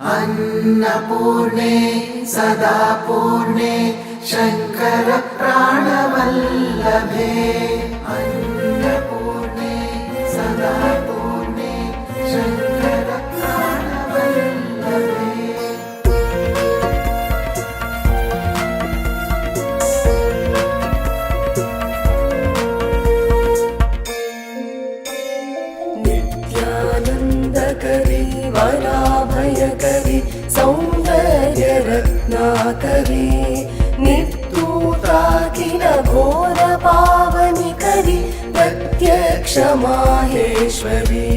अन्नपूर्णे सदा पूर्णे शंकर प्राणवल्लभे। अन्नपूर्णे सदा पूर्णे शंकर प्राणवल्लभे। नित्यानंदकरी वराभयकरी सौंदर्य रत्नाकरी नित्तूताखिल घोर पावनिकरी प्रत्यक्ष माहेश्वरी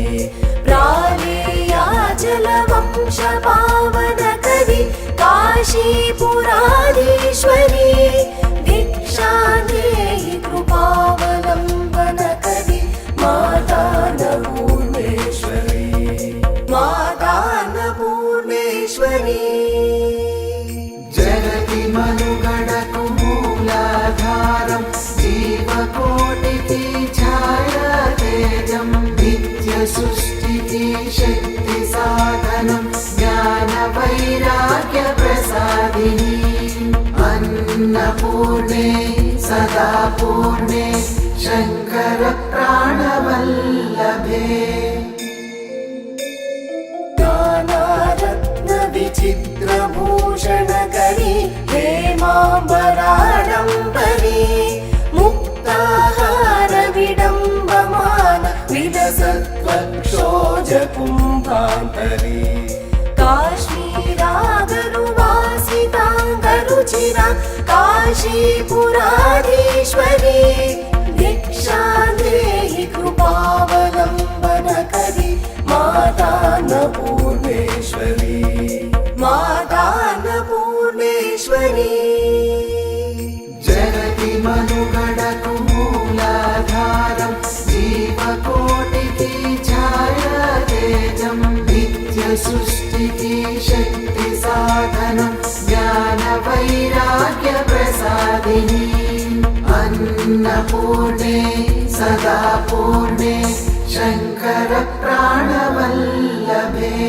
प्रालेयाचल वंश पावनकरी काशीपुराधीश्वरी भिक्षा देहि कृपावलंबनकरी माता अन्नपूर्णेश्वरी। जगति मनुगणकु मूलाधारं जीवकोटिकी छायातेजं नित्यसृष्टिकी शक्तिसाधनं ज्ञानवैराग्यप्रसादिनी। अन्नपूर्णे सदा पूर्णे शंकर प्राणवल्लभे। विचित्रभूषणकरी हेमाम्बराडम्बरी मुक्ताहार विडम्बमान विलसत्वक्षोजकुम्भान्तरी काश्मीरागरुवासिताङ्गरुचिरा काशीपुराधीश्वरी भिक्षा देहि कृपावलम्बनकरी माता अन्नपूर्णेश्वरी। माता अन्नपूर्णेश्वरी। जगति मनुगणकु मूलाधारं जीवकोटिकी छायातेजं नित्यसृष्टिकी शक्तिसाधनं ज्ञानवैराग्यप्रसादिनी। अन्नपूर्णे सदा पूर्णे शंकर प्राणवल्लभे।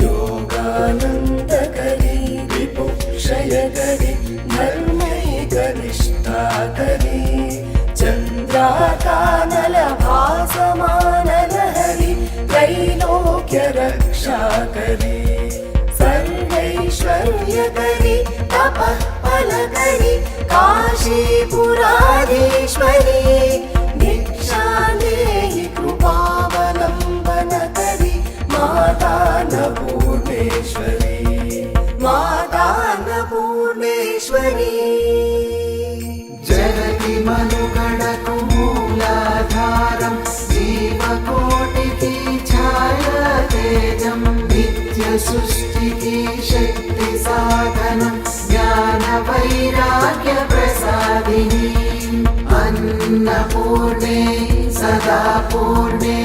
योगानन्दकरी विपुक्षयकरी धर्मैकनिष्ठाकरी चन्द्राकानलभासमानलहरी त्रैलोक्यरक्षाकरी सर्वैश्वर्यकरी तपःफलकरी काशीपुराधीश्वरी भिक्षा देहि कृपावलम्बनकरी माता अन्नपूर्णेश्वरी। माता अन्नपूर्णेश्वरी। जगति मनुगणकु मूलाधारं जीवकोटिकी छायातेजं नित्यसृष्टिकी शक्तिसाधनं ज्ञानवैराग्यप्रसादिनी। अन्नपूर्णे सदा पूर्णे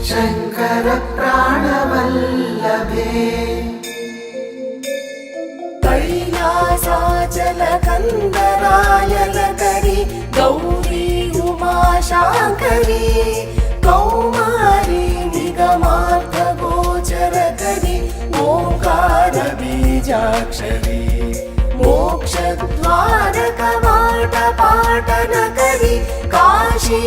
शंकर प्राणवल्लभे। कैलासाचलकन्दरायलकरी गौरी उमाशाङ्करी कौमारी निगमार्थगोचरकरी ओंकारबीजाक्षरी मोक्षद्वारकवाटपाटनकरी काशीपुराधीश्वरी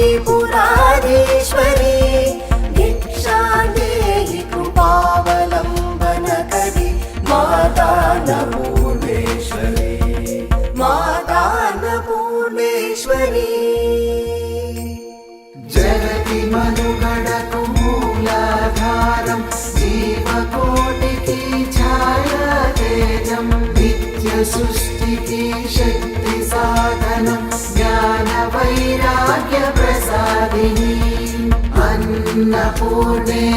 भिक्षा देहि कृपावलम्बनकरी माता अन्नपूर्णेश्वरी। माता अन्नपूर्णेश्वरी। जगति मनुगणकु मूलाधारं जीवकोटिकी छायातेजं नित्यसृष्टिकी शक्तिसाधनं ज्ञानवैराग्यप्रसादिनी। अन्नपूर्णे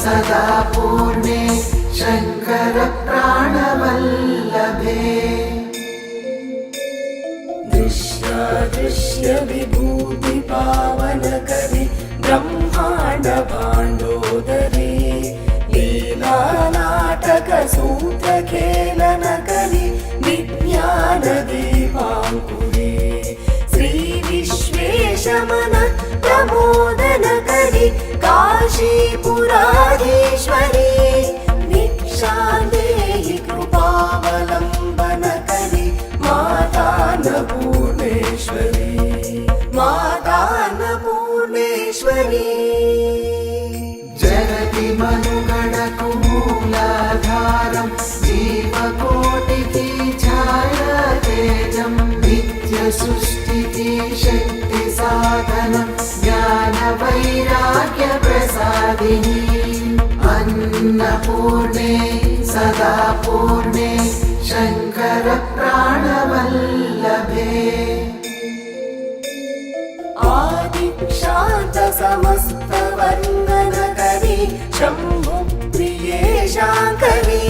सदा पूर्णे शंकर प्राणवल्लभे। दृश्य विभूति पावनकरी ब्रह्मांड भाण्डोदरी लीला नाटक सूत्र खेलनकरी विज्ञान दीपांकुरी श्री विश्वेशमन प्रमोदनकरी काशीपुराधीश्वरी मनुगडकु मूलाधारं जीवकोटिकी छायातेजं नित्यसृष्टिकी शक्तिसाधनं ज्ञानवैराग्यप्रसादिनी अन्नपूर्णे सदा पूर्णे शङ्करप्राणवल्लभे आदिशान्त समस्तवर्णनकरी शम्भुप्रिये शाङ्करी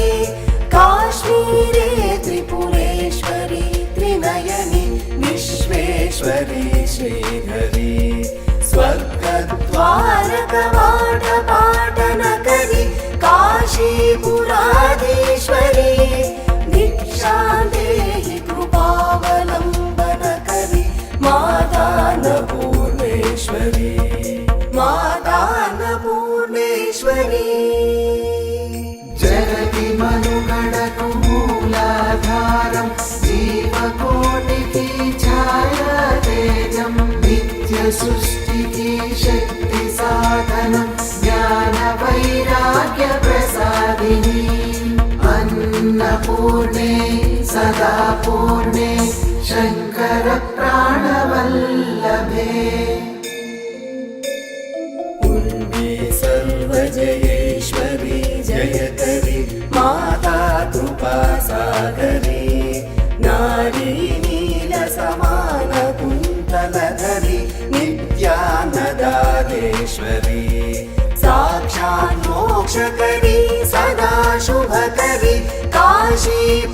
काश्मीरे त्रिपुरेश्वरी त्रिनयनि विश्वेश्वरी श्रीहरि स्वर्गद्वारकवाटपाटनकरी काशीपुराधीश्वरी दीक्षां देहि कृपावलम्बनकरी मातान्नपूर्णेश्वरी मातान्नपूर्णेश्वरी जगति मनुगडकु मूलाधारं जीवकोटिकी छायातेजं नित्यसृष्टिकी शक्तिसाधनं ज्ञानवैराग्यप्रसादिनी अन्नपूर्णे सदा पूर्णे शङ्करप्राणवल्लभे उर्वी सर्वजयेश्वरी जयकरी माता कृपासागरी नारी नीलसमानकुन्तलधरी नित्यानदानेश्वरी साक्षात् मोक्षकरी सदा शुभकरी काशीपुराधीश्वरी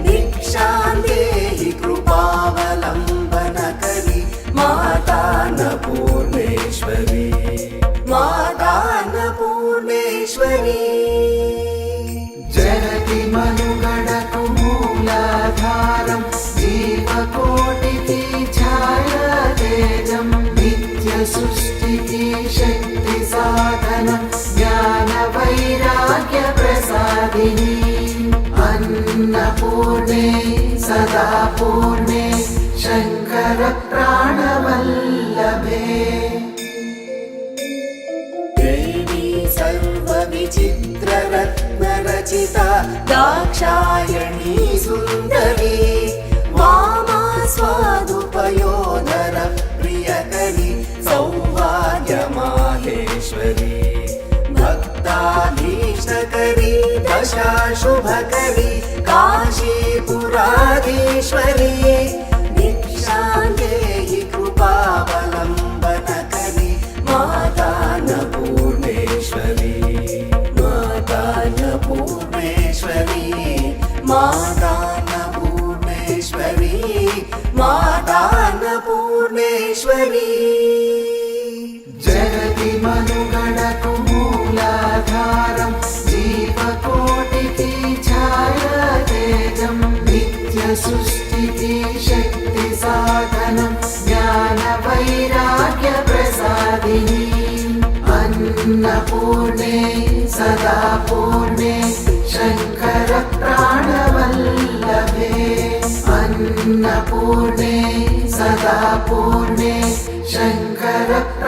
दीक्षां देहि कृपावलम्बनकरी मातान्नपूर्णेश्वरी मातान्नपूर्णेश्वरी जगति मनुगडकु मूलाधारं जीवकोटिकी छायातेजं नित्यसृष्टिकी शक्तिसाधनं ज्ञानवैराग्यप्रसादिनी अन्नपूर्णे सदा पूर्णे शङ्करप्राणवल्लभे देवी सर्वविचित्ररत्नरचिता दाक्षायणी सुन्दरी वामा स्वादुपयोधर प्रियकरी सौभाग्यमाहेश्वरी भक्ताभीष्टकरी दशाशुभकरी काशीपुराधीश्वरी दीक्षां देहि कृपावलम्बनकरी मातान्नपूर्णेश्वरी मातान्नपूर्णेश्वरी मातान्नपूर्णेश्वरी मातान्नपूर्णेश्वरी जगति मनुगडकु मूलाधारं जीवकोटिकी छायातेजं नित्यसृष्टिकी शक्तिसाधनं ज्ञानवैराग्यप्रसादिनी अन्नपूर्णे सदा पूर्णे शङ्करप्राणवल्लभे अन्नपूर्णे सदा पूर्णे शङ्करप्राणवल्लभे